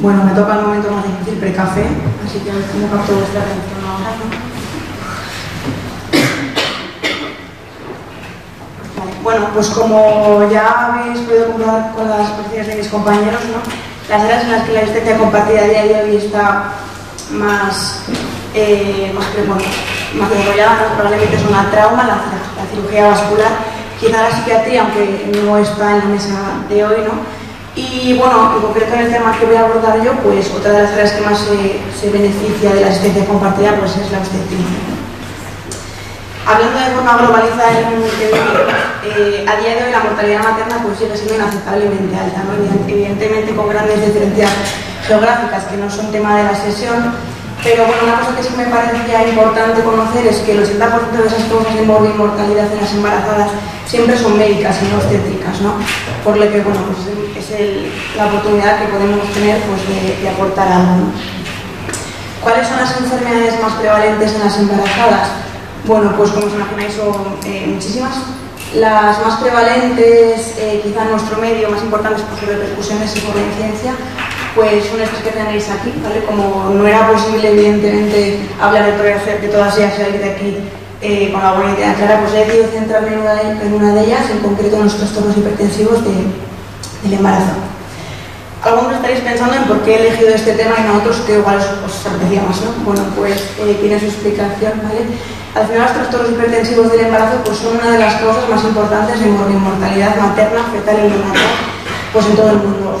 Bueno, me toca el momento más difícil, precafé, así que a ver cómo capto vuestra atención ahora, ¿no? Vale, bueno, pues como ya habéis podido comprobar con las experiencias de mis compañeros, ¿no? Las áreas en las que la asistencia compartida a día de hoy está más desarrollada, ¿no? Probablemente son la trauma, la cirugía vascular, quizá la psiquiatría, aunque no está en la mesa de hoy, ¿no? Y bueno, en concreto en el tema que voy a abordar yo, pues otra de las áreas que más se beneficia de la asistencia compartida pues es la obstetricia. Hablando de forma globalizada en el mundo que vive, a día de hoy la mortalidad materna pues sigue siendo inaceptablemente alta, ¿no? Evidentemente con grandes diferencias geográficas que no son tema de la sesión, pero bueno, una cosa que sí me parecía importante conocer es que el 80% de esas causas de mortalidad en las embarazadas siempre son médicas y no obstétricas, ¿no? Por lo que, bueno, pues es la oportunidad que podemos tener pues, de aportar algo, ¿no? ¿Cuáles son las enfermedades más prevalentes en las embarazadas? Bueno, pues como os imagináis son muchísimas. Las más prevalentes, quizá en nuestro medio, más importantes por sus repercusiones y por la incidencia, pues son estas que tenéis aquí, ¿vale? Como no era posible, evidentemente, hablar de todas ellas y salir de aquí con la buena idea clara, pues he decidido centrarme en una de ellas, en concreto en los trastornos hipertensivos del embarazo. Algunos estaréis pensando en por qué he elegido este tema y no otros que igual os apetecía más, ¿no? Bueno, pues tiene su explicación, ¿vale? Al final los trastornos hipertensivos del embarazo pues son una de las causas más importantes de mortalidad materna, fetal y neonatal, pues en todo el mundo.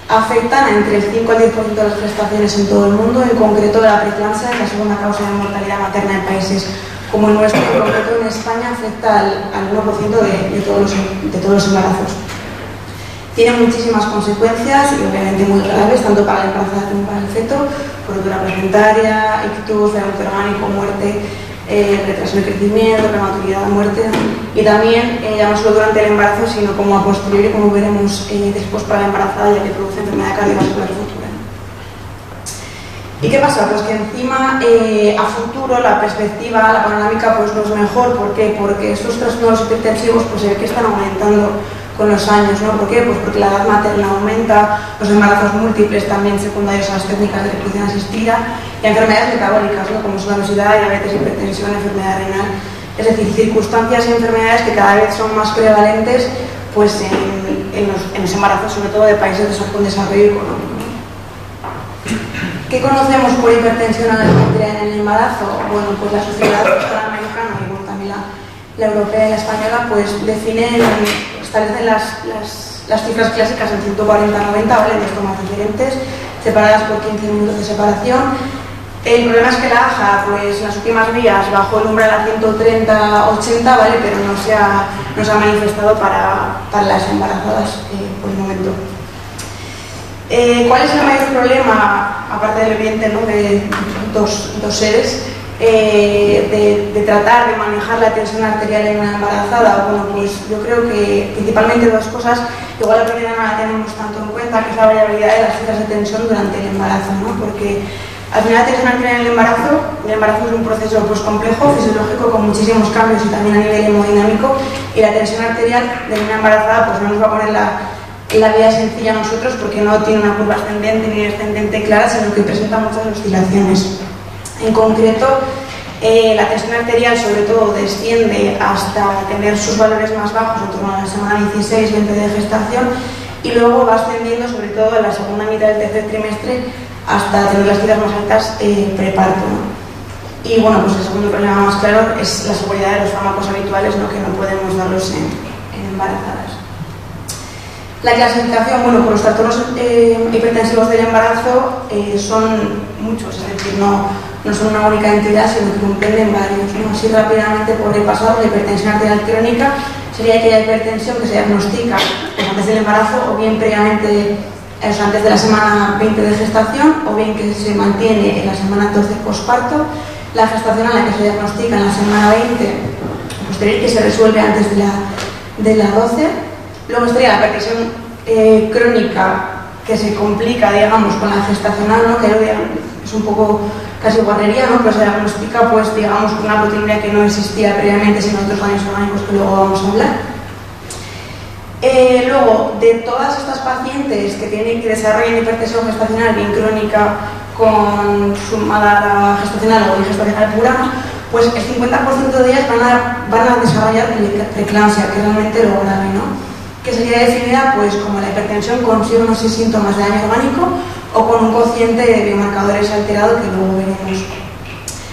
Afectan a entre el 5 al 10% de las gestaciones en todo el mundo, en concreto la preeclampsia es la segunda causa de mortalidad materna en países como el nuestro, en concreto en España afecta al 1% de todos los embarazos. Tiene muchísimas consecuencias y obviamente muy graves, tanto para la embarazada como para el feto, rotura placentaria, ictus, daño orgánico, muerte, retraso de crecimiento, prematuridad, muerte, y también ya no solo durante el embarazo, sino como a posteriori, como veremos después para la embarazada, ya que produce enfermedad cardiovascular futura. ¿Y qué pasa? Pues que encima a futuro la perspectiva, la panorámica pues no es mejor. ¿Por qué? Porque estos trastornos hipertensivos pues se ve que están aumentando con los años, ¿no? ¿Por qué? Pues porque la edad materna aumenta, los embarazos múltiples también secundarios a las técnicas de reproducción asistida y enfermedades metabólicas, ¿no? Como son la obesidad, diabetes, hipertensión, enfermedad renal. Es decir, circunstancias y enfermedades que cada vez son más prevalentes pues, en los embarazos, sobre todo de países con desarrollo económico. ¿Qué conocemos por hipertensión arterial en el embarazo? Bueno, pues la sociedad americana y bueno, también la europea y la española pues establecen las cifras clásicas en 140-90, ¿vale? De tomas diferentes, separadas por 15 minutos de separación. El problema es que la AJA, pues en las últimas días bajó el umbral a 130-80, ¿vale? Pero no se ha manifestado para las embarazadas por el momento. ¿Cuál es el mayor problema, aparte del evidente, ¿no? De dos seres, de tratar de manejar la tensión arterial en una embarazada? Bueno, pues yo creo que principalmente dos cosas. Igual la primera no la tenemos tanto en cuenta, que es la variabilidad de las cifras de tensión durante el embarazo, ¿no? Porque al final la tensión arterial en el embarazo es un proceso pues, complejo, fisiológico, con muchísimos cambios y también a nivel hemodinámico, y la tensión arterial de una embarazada pues no nos va a poner la vía sencilla a nosotros porque no tiene una curva ascendente ni descendente clara, sino que presenta muchas oscilaciones. En concreto, la tensión arterial sobre todo desciende hasta tener sus valores más bajos en torno a la semana 16-20 de gestación y luego va ascendiendo sobre todo en la segunda mitad del tercer trimestre hasta tener las cifras más altas preparto, ¿no? Y bueno, pues el segundo problema más claro es la seguridad de los fármacos habituales, ¿no? Que no podemos darlos en embarazadas. La clasificación, bueno, por los trastornos hipertensivos del embarazo son muchos, es decir, no son una única entidad, sino que comprenden varios, ¿no? Así rápidamente por repasar, la hipertensión arterial crónica sería aquella hipertensión que se diagnostica pues, antes del embarazo o bien previamente, antes de la semana 20 de gestación o bien que se mantiene en la semana 12 posparto, la gestación a la que se diagnostica en la semana 20 posterior que se resuelve antes de la 12. Luego estaría la hipertensión crónica que se complica, digamos, con la gestacional, ¿no? Que es un poco casi guarrería, ¿no? Pero se diagnostica, pues, digamos, con una proteinuria que no existía previamente, sino otros daños orgánicos que luego vamos a hablar. Luego, de todas estas pacientes que desarrollan hipertensión gestacional bien crónica con sumada a la gestacional o bien gestacional pura, pues el 50% de ellas van a desarrollar preeclampsia, que es realmente lo grave, ¿no? Que sería definida pues, como la hipertensión con sí o no síntomas de daño orgánico o con un cociente de biomarcadores alterado que luego veremos.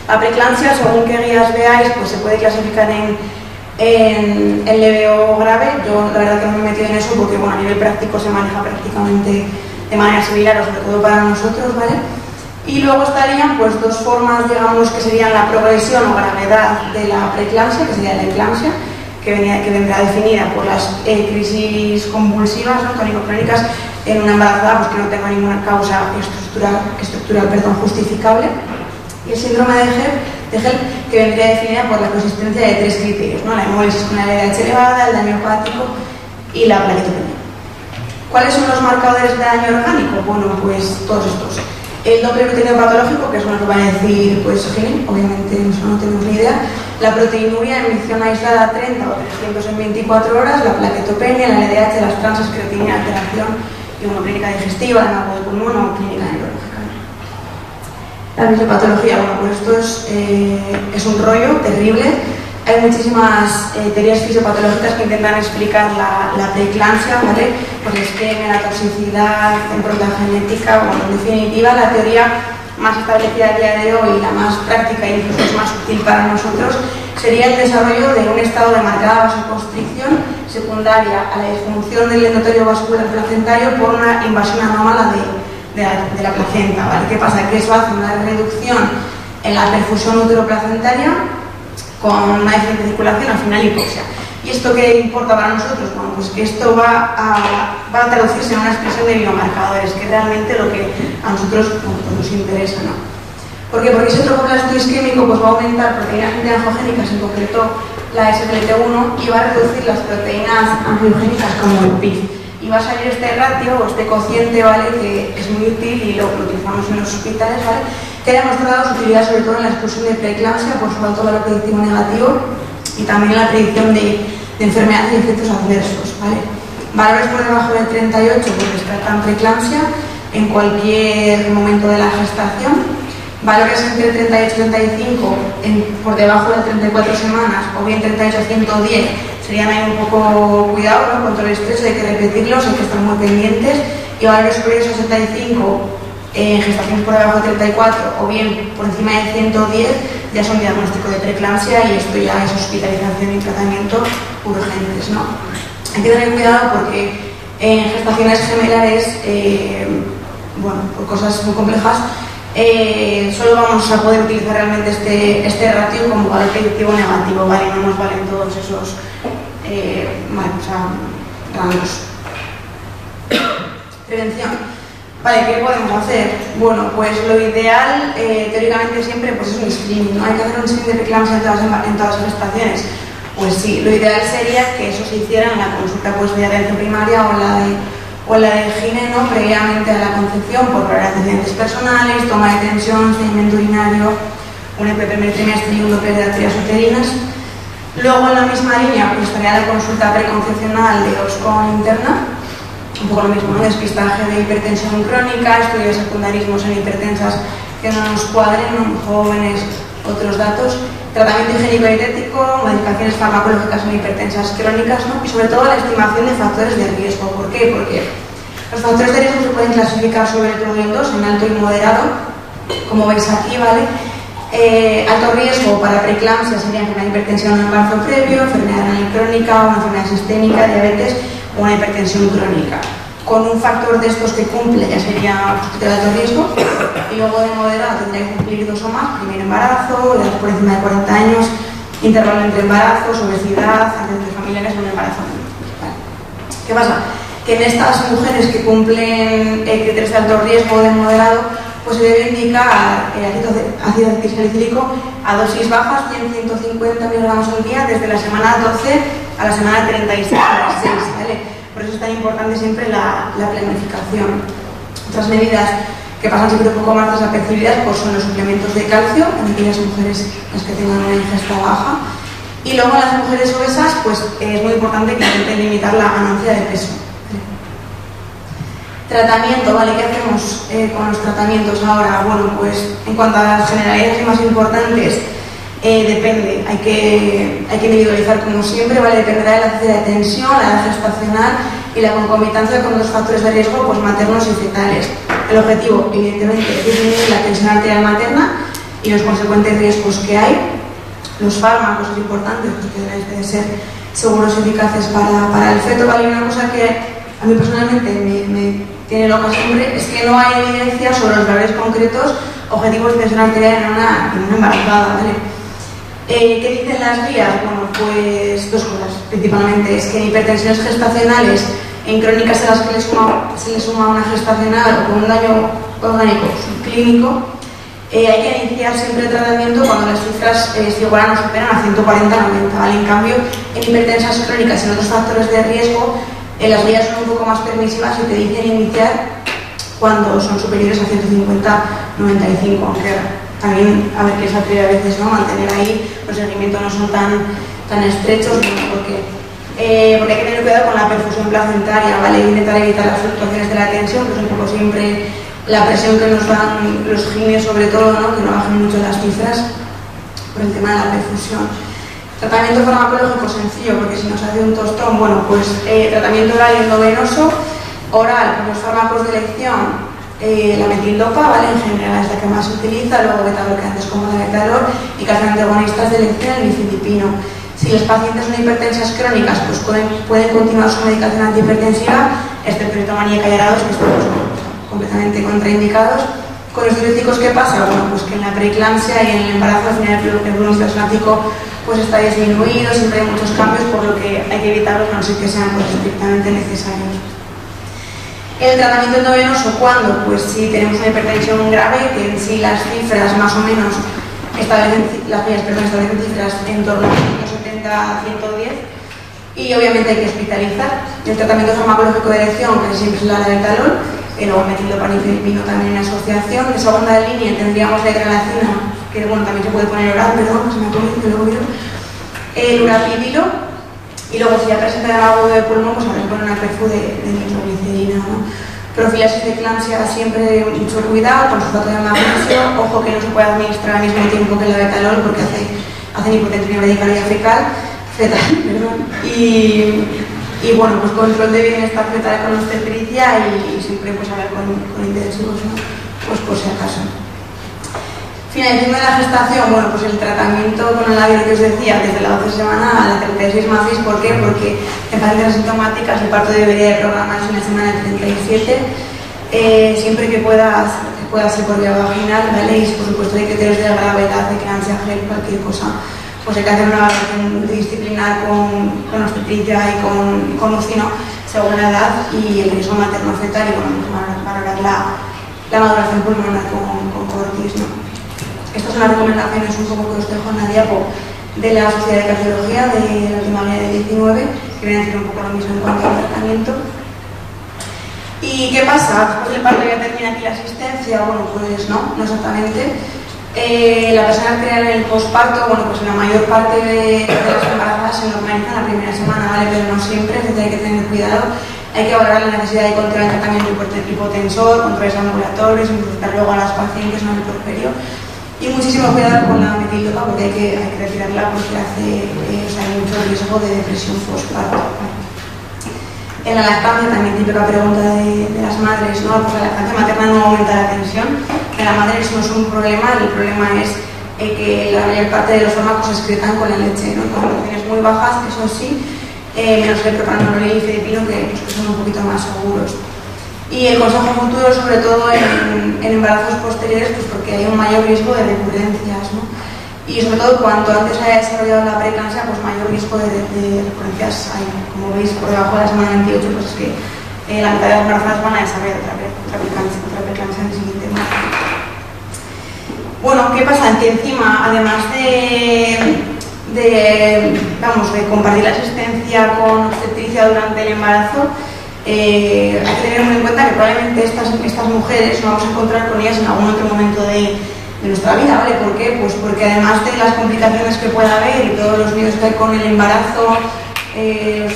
La preeclampsia, según qué guías veáis, pues se puede clasificar en leve o grave. Yo la verdad que no me he metido en eso porque bueno, a nivel práctico se maneja prácticamente de manera similar, o sobre todo para nosotros, ¿vale? Y luego estarían pues dos formas, digamos, que serían la progresión o gravedad de la preeclampsia, que sería la eclampsia, que vendrá definida por las crisis convulsivas, ¿no? Tónico-crónicas en una embarazada pues, que no tenga ninguna causa estructural justificable. Y el síndrome de HELLP, que vendría definida por la consistencia de tres criterios, ¿no? La hemólisis con la LDH elevada, el daño hepático y la plaquetopenia. ¿Cuáles son los marcadores de daño orgánico? Bueno, pues todos estos. El doble proteinopatológico, que es lo que va a decir pues, Gene, obviamente no tenemos ni idea. La proteinuria en emisión aislada 30 o 300 en 24 horas, la plaquetopenia, la LDH, las transas, creatinina, alteración y una clínica digestiva, en agua de pulmón o clínica neurológica. La fisiopatología, bueno, pues esto es un rollo terrible. Hay muchísimas teorías fisiopatológicas que intentan explicar la preeclampsia, ¿vale? Pues la isquemia, la toxicidad, la genética. Bueno, en definitiva, la teoría más establecida a día de hoy, la más práctica e incluso es más útil para nosotros, sería el desarrollo de un estado de marcada vasoconstricción secundaria a la disfunción del endotelio vascular placentario por una invasión anómala de la placenta, ¿vale? ¿Qué pasa? Que eso hace una reducción en la perfusión uteroplacentaria con una deficiente circulación, al final hipoxia. ¿Y esto qué importa para nosotros? Bueno, pues que esto va a traducirse en una expresión de biomarcadores, que es realmente lo que a nosotros nos interesa, ¿no? ¿Por qué? Porque ese trofoplasto isquémico pues, va a aumentar proteínas antiangiogénicas, en concreto la SGLT1, y va a reducir las proteínas angiogénicas como el PIF. Y va a salir este ratio o este cociente, ¿vale? Que es muy útil y lo utilizamos en los hospitales, ¿vale? Que ha demostrado su utilidad sobre todo en la exclusión de preeclampsia por su alto valor predictivo negativo y también en la predicción de enfermedades y efectos adversos, ¿vale? Valores por debajo del 38 pues descartan preeclampsia en cualquier momento de la gestación. Valores entre 38 y 35 por debajo de 34 semanas o bien 38 a 110 serían ahí un poco cuidado, ¿no? Control estrecho, hay que repetirlos, hay que estar muy pendientes. Y valores superiores a 65 en gestaciones por debajo de 34 o bien por encima de 110 ya son diagnóstico de preeclampsia y esto ya es hospitalización y tratamiento urgentes, ¿no? Hay que tener cuidado porque en gestaciones gemelares, bueno, por cosas muy complejas, solo vamos a poder utilizar realmente este ratio como valor predictivo negativo, ¿vale? No nos valen todos esos rangos. Prevención. Vale, ¿qué podemos hacer? Bueno, pues lo ideal, teóricamente siempre, pues es un screening, ¿no? Hay que hacer un screening de preeclampsia en todas las gestaciones. Pues sí, lo ideal sería que eso se hiciera en la consulta pues, de atención primaria o la de gine, ¿no? Previamente a la concepción por antecedentes personales, toma de tensión, seguimiento urinario, un EP primer trimestre y un doble de arterias uterinas. Luego en la misma línea pues estaría la consulta preconcepcional de OSCO interna, un poco lo mismo, ¿no? Despistaje de hipertensión crónica, estudios de secundarismos en hipertensas que no nos cuadren, ¿no? Jóvenes, otros datos, tratamiento higiénico y dietético, modificaciones farmacológicas en hipertensas crónicas, ¿no? Y sobre todo la estimación de factores de riesgo. ¿Por qué? Porque los factores de riesgo se pueden clasificar sobre todo en dos, en alto y moderado, como veis aquí, ¿vale? Alto riesgo para preeclampsia sería una hipertensión en embarazo previo, enfermedad renal crónica, una enfermedad sistémica, diabetes o una hipertensión crónica. Con un factor de estos que cumple ya sería de alto riesgo, y luego de moderado tendría que cumplir dos o más: primer embarazo, edad por encima de 40 años, intervalo entre embarazos, obesidad, antecedentes familiares o un embarazo. ¿Vale? ¿Qué pasa? Que en estas mujeres que cumplen criterios de alto riesgo o de moderado, pues se debe indicar ácido acetilsalicílico a dosis bajas, 100-150 miligramos al día, desde la semana 12 a la semana 36, ¿vale? Por eso es tan importante siempre la planificación. Otras medidas que pasan siempre un poco más desapercibidas pues son los suplementos de calcio en aquellas mujeres las que tengan una ingesta baja, Y luego en las mujeres obesas, pues es muy importante que intenten limitar la ganancia de peso. Tratamiento, ¿vale? ¿Qué hacemos con los tratamientos ahora? Bueno, pues en cuanto a las generalidades más importantes, depende, hay que individualizar como siempre, ¿vale? Dependerá de la cantidad de tensión, la edad gestacional y la concomitancia con los factores de riesgo pues, maternos y fetales. El objetivo, evidentemente, es disminuir la tensión arterial materna y los consecuentes riesgos que hay. Los fármacos es importante, pues que deben ser seguros y eficaces para el feto, ¿vale? Y una cosa que a mí personalmente me tiene loca siempre es que no hay evidencia sobre los valores concretos objetivos de tensión arterial en una embarazada, ¿vale? ¿Qué dicen las guías? Bueno, pues dos cosas, principalmente es que en hipertensiones gestacionales, en crónicas a las que se le suma una gestacional o con un daño orgánico subclínico, hay que iniciar siempre el tratamiento cuando las cifras se igualan o superan a 140-90, ¿vale? En cambio, en hipertensas crónicas y en otros factores de riesgo, las guías son un poco más permisivas y te dicen iniciar cuando son superiores a 150-95, aunque también, a ver qué es a veces, ¿no? Mantener ahí, los seguimientos no son tan estrechos, porque hay que tener cuidado con la perfusión placentaria, ¿vale? Intentar evitar las fluctuaciones de la tensión, que es un poco siempre la presión que nos dan los gines, sobre todo, ¿no? Que no bajen mucho las cifras por el tema de la perfusión. Tratamiento farmacológico sencillo, porque si nos hace un tostón, bueno, pues tratamiento oral y endovenoso, oral, con los fármacos de elección, la metildopa, ¿vale? En general es la que más se utiliza, luego beta-bloqueantes como la betalol y casi antagonistas de elección, el nifedipino. Si los pacientes son hipertensas crónicas, pues pueden continuar su medicación antihipertensiva, excepto maníaca y arados, que están completamente contraindicados. Con los diuréticos, ¿qué pasa? Bueno, pues que en la preeclampsia y en el embarazo al final el volumen plasmático pues está disminuido, siempre hay muchos cambios, por lo que hay que evitarlos, a no ser que sean pues, estrictamente necesarios. El tratamiento endovenoso, ¿cuándo? Pues si tenemos una hipertensión grave, que en sí las cifras más o menos establecen cifras en torno a 170-110, y obviamente hay que hospitalizar. El tratamiento farmacológico de elección, que siempre es la betalol, luego metildopa y nifedipino también en asociación. De segunda línea tendríamos la hidralacina, que bueno, también se puede poner oral, perdón, que se me ha comido, que lo he oído. El urapidilo, y luego si ya presenta el agudo de pulmón, pues habrá que poner una perfu de nitroglicerina, ¿no? Profilaxis de eclampsia, siempre mucho cuidado, con sulfato de magnesio, ojo que no se puede administrar al mismo tiempo que la betalol porque hacen hipotensión bradicardia fetal, perdón. Y bueno, pues control de bienestar fetal con obstetricia y siempre pues hablar con intensivos, ¿no? Pues por si acaso. Finalización de la gestación, bueno, pues el tratamiento con el labio que os decía, desde la 12 semana a la 36 más 6, ¿por qué? Porque en pacientes asintomáticas el parto debería de programarse en la semana 37, siempre que pueda ser por vía vaginal, ¿vale? Y por supuesto hay criterios de gravedad, de eclampsia, gel, cualquier cosa, pues hay que hacer una evaluación multidisciplinar con obstetricia y con UCI, según la edad y el riesgo materno-fetal y bueno, valorar la maduración pulmonar con cortis, ¿no? Estas son las recomendaciones un poco que os dejo en la diapo de la Sociedad de Cardiología de la última guía de 19, que viene a decir un poco lo mismo en cuanto al tratamiento. ¿Y qué pasa? Después del parto ya termina aquí la asistencia. Bueno, pues no exactamente. La presión arterial en el posparto, bueno, pues en la mayor parte de las embarazadas se normaliza en la primera semana, ¿vale? Pero no siempre, entonces hay que tener cuidado. Hay que valorar la necesidad de controlar el tratamiento hipotensor, controles ambulatorios, introducir luego a las pacientes en el porperio. Y muchísimo cuidado con la metildopa porque hay que retirarla porque hay mucho riesgo de depresión postparto. En la lactancia, también típica pregunta de las madres, ¿no? Pues la lactancia materna no aumenta la tensión. En la madre eso no es un problema, el problema es que la mayor parte de los fármacos se excretan con la leche, ¿no? Con concentraciones muy bajas, eso sí, menos el propranolol y el nifedipino que son un poquito más seguros. Y el consejo futuro, sobre todo en embarazos posteriores, pues porque hay un mayor riesgo de recurrencias, ¿no? Y sobre todo cuanto antes haya desarrollado la preeclampsia, pues mayor riesgo de recurrencias hay. Como veis, por debajo de la semana 28, pues es que la mitad de las embarazadas van a desarrollar otra preeclampsia en el siguiente mes. Bueno, ¿qué pasa? Que encima, además de compartir la asistencia con obstetricia durante el embarazo, hay que tener muy en cuenta que probablemente estas mujeres nos vamos a encontrar con ellas en algún otro momento de nuestra vida, ¿vale? ¿Por qué? Pues porque además de las complicaciones que pueda haber y todos los miedos que hay con el embarazo,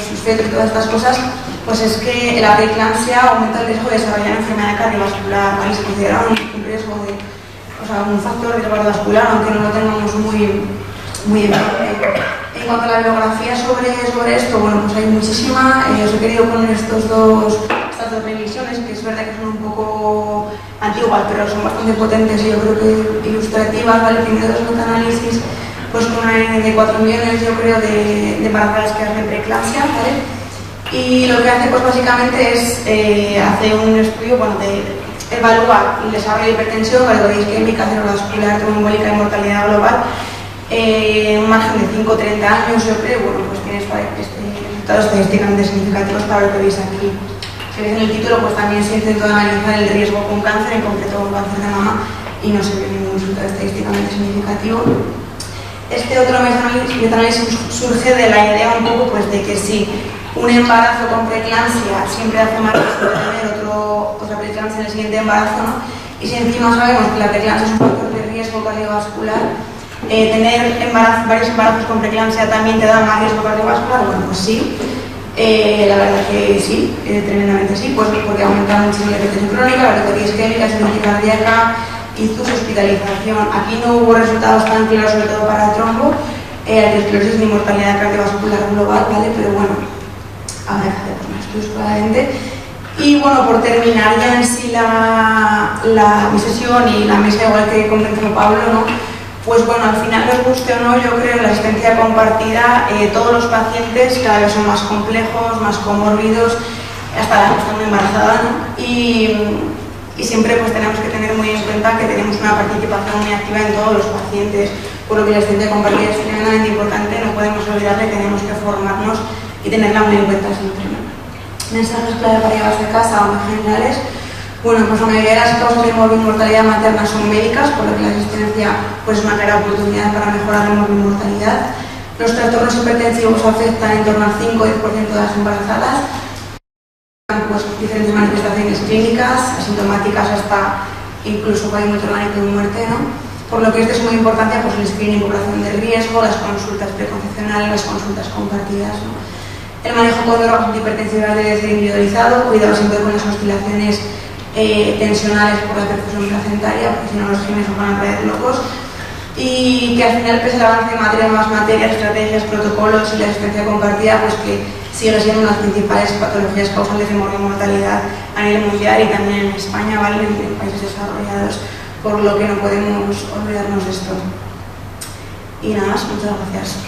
sus fetos y todas estas cosas, pues es que la preeclampsia aumenta el riesgo de desarrollar enfermedad cardiovascular, ¿vale? Se considera un riesgo de, o sea, un factor cardiovascular, aunque no lo tengamos muy en mente. En cuanto a la bibliografía sobre esto, bueno, pues hay muchísima. Os he querido poner estas dos revisiones, que es verdad que son un poco antiguas, pero son bastante potentes y yo creo que ilustrativas, ¿vale? Primero dos metaanálisis, pues con una N de 4 millones, yo creo, de embarazadas que hacen preeclampsia, ¿vale? Y lo que hace, pues básicamente es hacer un estudio, bueno, de evaluar el desarrollo de hipertensión, cardiovascular isquémica, cerebrovascular, tromboembólica y mortalidad global, un margen de 5-30 años, yo creo. Bueno, pues tiene resultados estadísticamente significativos para lo que veis aquí. Si veis en el título, pues también se intentó analizar el riesgo con cáncer, en concreto con cáncer de mama, y no se vio ningún resultado estadísticamente significativo. Este otro metaanálisis surge de la idea un poco, pues, de que si un embarazo con preeclampsia siempre hace más riesgo de tener otra preeclampsia en el siguiente embarazo, ¿no? Y si encima sabemos que la preeclampsia es un factor de riesgo cardiovascular, tener varios embarazos con preeclampsia también te da más riesgo cardiovascular. Bueno, pues sí, la verdad que sí, tremendamente sí, pues porque aumenta muchísimo la hipertensión crónica, la batería isquémica, insuficiencia cardíaca y su hospitalización. Aquí no hubo resultados tan claros, sobre todo para el trombo, arteriosclerosis ni mortalidad cardiovascular global, ¿vale? Pero bueno, habrá que hacer más estudios probablemente. Y bueno, por terminar ya en sí mi sesión y la mesa, igual que comentó Pablo, ¿no? Pues bueno, al final, os guste o no, yo creo en la asistencia compartida, todos los pacientes cada vez son más complejos, más comórbidos, hasta la que están embarazadas, ¿no? Y siempre pues tenemos que tener muy en cuenta que tenemos una participación muy activa en todos los pacientes, por lo que la asistencia compartida es tremendamente importante, no podemos olvidar que tenemos que formarnos y tenerla muy en cuenta siempre, ¿no? Mensajes clave para llevarse a casa o más generales. Bueno, pues la mayoría de las causas de morbimortalidad materna son médicas, por lo que la asistencia pues, es una clara oportunidad para mejorar la morbimortalidad. Los trastornos hipertensivos afectan en torno al 5 o 10% de las embarazadas. Pues, diferentes manifestaciones clínicas, asintomáticas hasta incluso fallo orgánico y muerte, ¿no? Por lo que es de suma importancia pues, el screening, población de riesgo, las consultas preconcepcionales, las consultas compartidas, ¿no? El manejo con drogas antihipertensivas debe ser individualizado, cuidado siempre con las oscilaciones tensionales por la perfusión placentaria, porque si no los genes nos van a traer locos, y que al final pese el avance en materia, nuevas materias, estrategias, protocolos y la asistencia compartida, pues que sigue siendo una de las principales patologías causales de morbimortalidad a nivel mundial y también en España, ¿vale? En países desarrollados, por lo que no podemos olvidarnos de esto. Y nada más, muchas gracias.